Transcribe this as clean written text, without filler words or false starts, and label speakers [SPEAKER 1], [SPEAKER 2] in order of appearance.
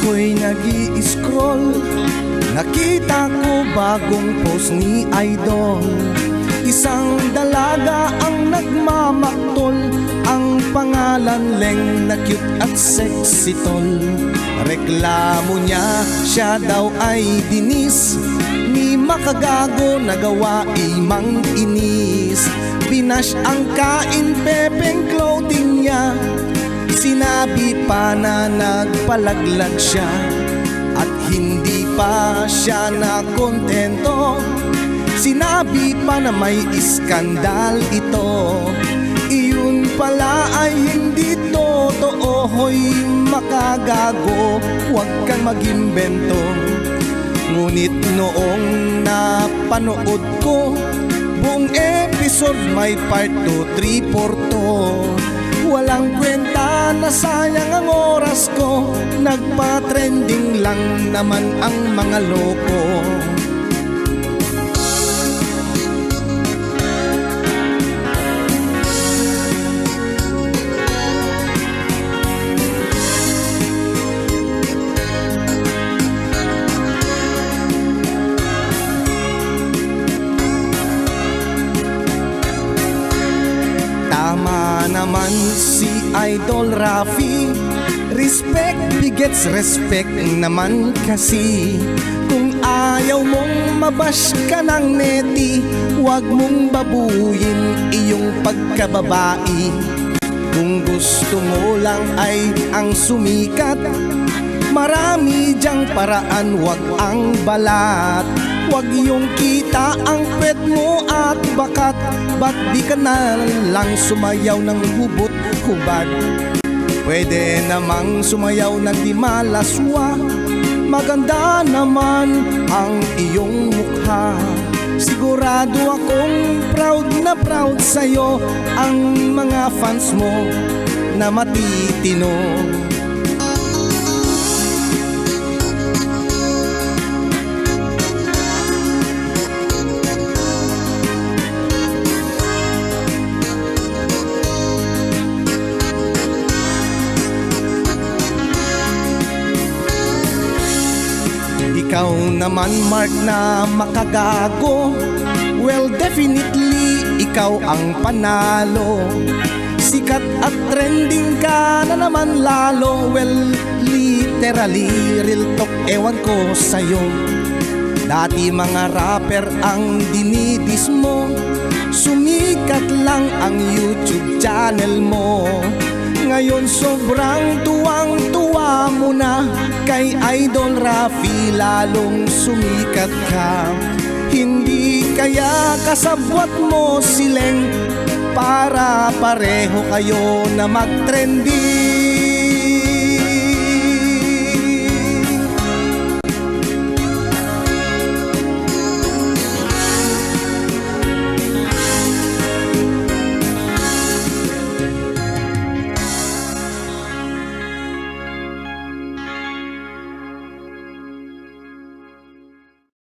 [SPEAKER 1] ako'y nag-i-scroll, nakita ko bagong post ni Idol. Isang dalaga ang nagmamaktol, ang pangalan Leng na cute at sexy tol. Reklamo niya, siya daw ay dinis, ni makagago nagawa imang inis. Binash ang kain pepeng clothing niya, sinabi pa na nagpalaglag siya, at hindi pa siya nakontento. Sinabi pa na may iskandal ito, iyon pala ay hindi totoo. Hoy makagago, huwag kang mag-imbento. Ngunit noong napanood ko, buong episode may part 2, 3, 4 walang kwenta na sayang ang oras ko, nagpa-trending lang naman ang mga loko. Tama naman si Idol Rafi, respect begets respect naman kasi. Kung ayaw mong mabash ka ng neti, huwag mong babuyin iyong pagkababae. Kung gusto mo lang ay ang sumikat, marami diyang paraan, huwag ang balat. Huwag yung kita ang pet mo at bakat. Ba't di ka na lang sumayaw ng hubot-hubad? Pwede namang sumayaw ng di malaswa, maganda naman ang iyong mukha. Sigurado akong proud na proud sa'yo ang mga fans mo na matitino. Ikaw naman Mark na makagago, well definitely ikaw ang panalo. Sikat at trending ka na naman lalo, well literally real talk ewan ko sa'yo. Dati mga rapper ang dinidis mo, sumikat lang ang YouTube channel mo. Ngayon sobrang tuwang-tuwa mo na, kay Idol Rafi lalong sumikat ka. Hindi kaya kasabwat mo si Leng para pareho kayo na mag-trending?